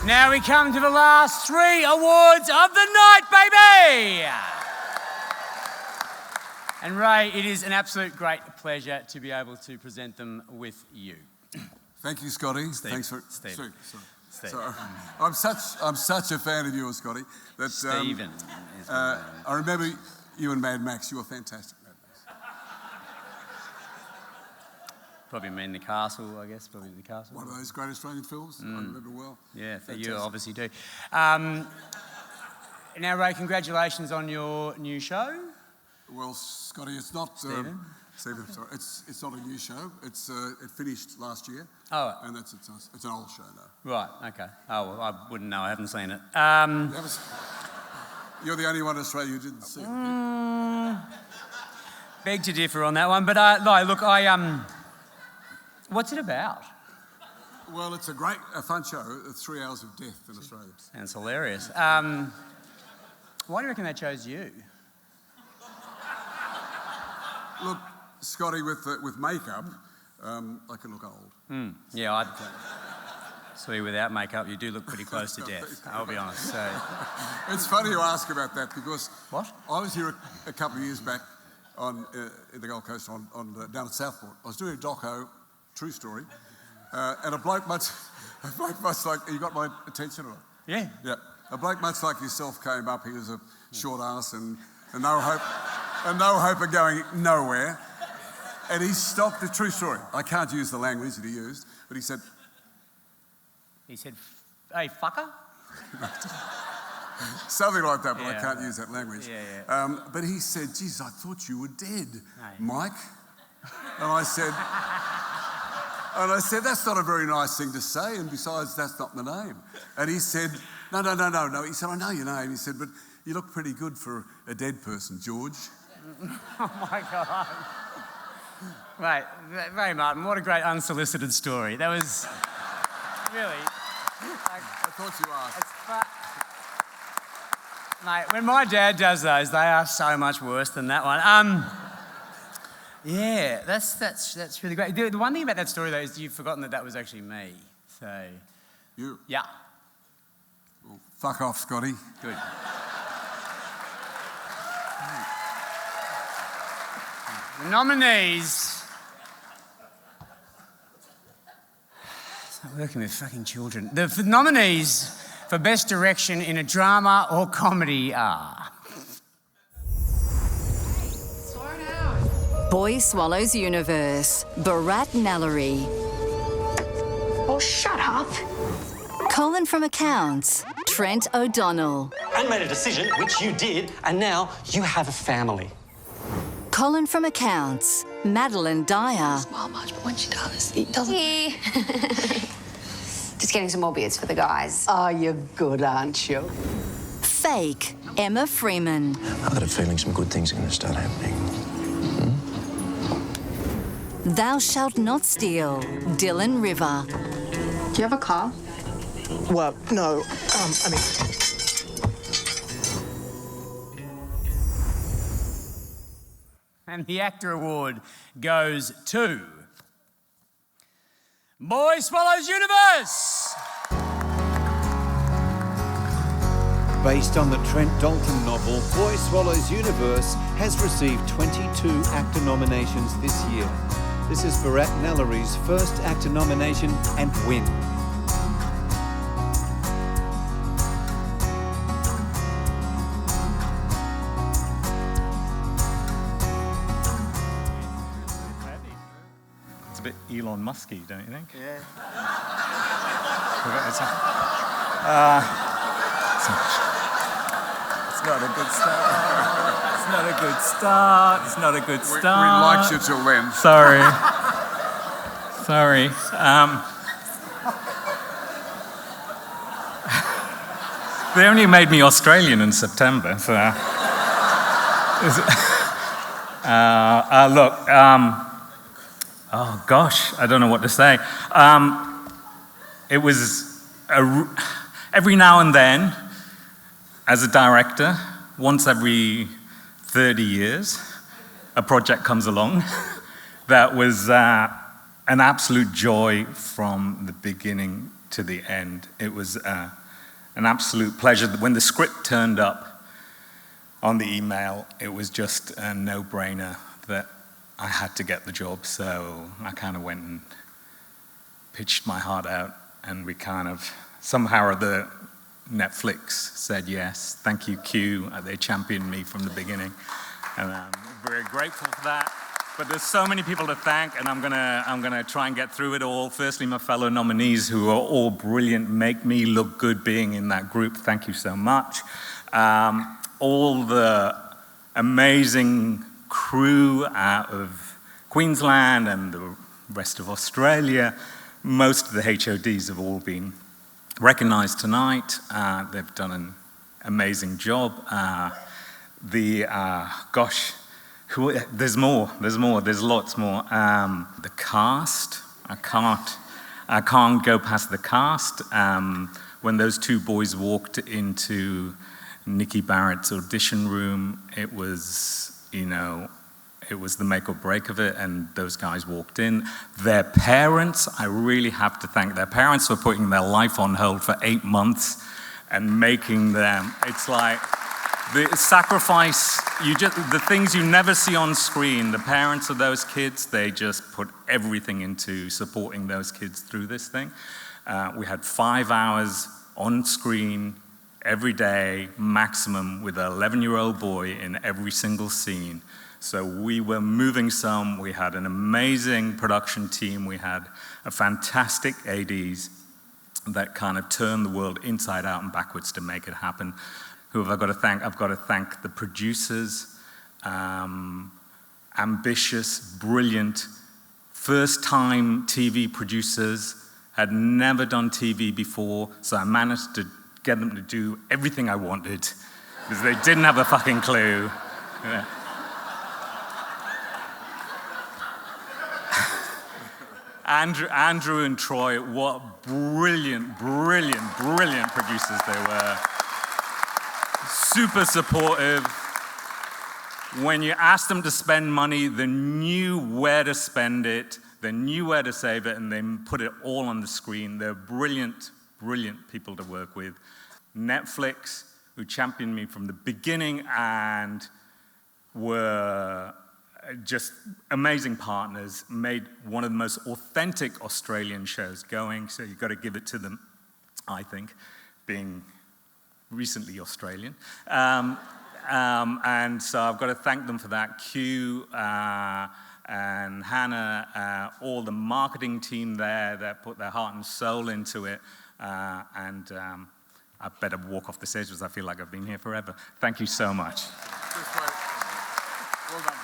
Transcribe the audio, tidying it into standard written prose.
Now we come to the last 3 awards of the night, baby! And Ray, it is an absolute great pleasure to be able to present them with you. Thank you, Scotty. Steve. Thanks for Steve. Steve. Sorry. I'm such a fan of yours, Scotty. That Stephen. I remember you and Mad Max. You were fantastic, Mad Max. Probably mean The Castle, I guess. Probably The Castle. One of those great Australian films. I remember well. Yeah, fantastic. you obviously do. Now, Ray, congratulations on your new show. Well, Scotty, it's not. Stephen, sorry, it's not a new show. It finished last year. Oh, and it's an old show now. right. Okay. Oh, well, I wouldn't know. I haven't seen it. You're the only one in Australia who didn't see it. Beg to differ on that one, but look, what's it about? Well, it's a fun show. It's 3 hours of death in Australia. Sounds hilarious. Why do you reckon they chose you? Look, Scotty, with makeup, I can look old. Yeah, I'd saw you without makeup. You do look pretty close to death, I'll be honest. So. It's funny you ask about that because What? I was here a couple of years back in the Gold Coast down at Southport. I was doing a doco, true story, and a bloke much like, you got my attention or not? Yeah. Yeah. A bloke much like yourself came up. He was a short ass and no hope of going nowhere. And he stopped, a true story. I can't use the language that he used, but he said... He said, hey, fucker? Something like that, but I Yeah, can't use that language. Yeah. But he said, geez, I thought you were dead, Hey. Mike. And I said, that's not a very nice thing to say, and besides, that's not my name. And he said, no. He said, I know your name. He said, but you look pretty good for a dead person, George. Oh, my God. Mate, Ray Martin, what a great unsolicited story. That was really... I thought you asked. Mate, when my dad does those, they are so much worse than that one. Yeah, that's really great. The one thing about that story, though, is you've forgotten that was actually me. So... You? Yeah. Well, fuck off, Scotty. Good. The nominees... It's not working with fucking children. The nominees for Best Direction in a Drama or Comedy are... Boy Swallows Universe, Bharat Nallari. Oh, shut up. Colin from Accounts, Trent O'Donnell. I made a decision, which you did, and now you have a family. Colin from Accounts, Madeline Dyer. Smile much, but when she does, it doesn't. Just getting some more beers for the guys. Oh, you're good, aren't you? Fake, Emma Freeman. I've got a feeling some good things are going to start happening. Thou Shalt Not Steal, Dylan River. Do you have a car? Well, no, I mean... And the AACTA award goes to... Boy Swallows Universe! Based on the Trent Dalton novel, Boy Swallows Universe has received 22 AACTA nominations this year. This is Bharat Nallari's first AACTA nomination and win. It's a bit Elon Musky, don't you think? Yeah. It's not a good start. It's not a good start. It's not a good We start. liked you till then. Sorry. Sorry. They only made me Australian in September, so... Look, oh gosh, I don't know what to say. It was every now and then, as a director, once every 30 years, a project comes along that was an absolute joy from the beginning to the end. It was an absolute pleasure. When the script turned up on the email, it was just a no-brainer that I had to get the job. So I kind of went and pitched my heart out, and we kind of, somehow or other, Netflix said yes. Thank you, Q. They championed me from the beginning, and I'm very grateful for that. But there's so many people to thank, and I'm gonna try and get through it all. Firstly, my fellow nominees, who are all brilliant, make me look good being in that group. Thank you so much. All the amazing crew out of Queensland and the rest of Australia. Most of the HODs have all been recognized tonight. They've done an amazing job. There's lots more. The cast, I can't go past the cast. When those two boys walked into Nikki Barrett's audition room, it was the make or break of it, and those guys walked in. Their parents, I really have to thank their parents for putting their life on hold for 8 months and making them, it's like the sacrifice, the things you never see on screen, the parents of those kids, they just put everything into supporting those kids through this thing. We had 5 hours on screen every day, maximum, with an 11-year-old boy in every single scene. So we were moving some, we had an amazing production team, we had a fantastic ADs that kind of turned the world inside out and backwards to make it happen. Who have I got to thank? I've got to thank the producers, ambitious, brilliant, first-time TV producers, had never done TV before, so I managed to get them to do everything I wanted, because they didn't have a fucking clue. Yeah. Andrew and Troy, what brilliant, brilliant, brilliant producers they were. Super supportive. When you asked them to spend money, they knew where to spend it, they knew where to save it, and they put it all on the screen. They're brilliant, brilliant people to work with. Netflix, who championed me from the beginning and were just amazing partners, made one of the most authentic Australian shows going, so you've got to give it to them, I think, being recently Australian. And so I've got to thank them for that. Q and Hannah, all the marketing team there that put their heart and soul into it. I better walk off the stage because I feel like I've been here forever. Thank you so much. Well done,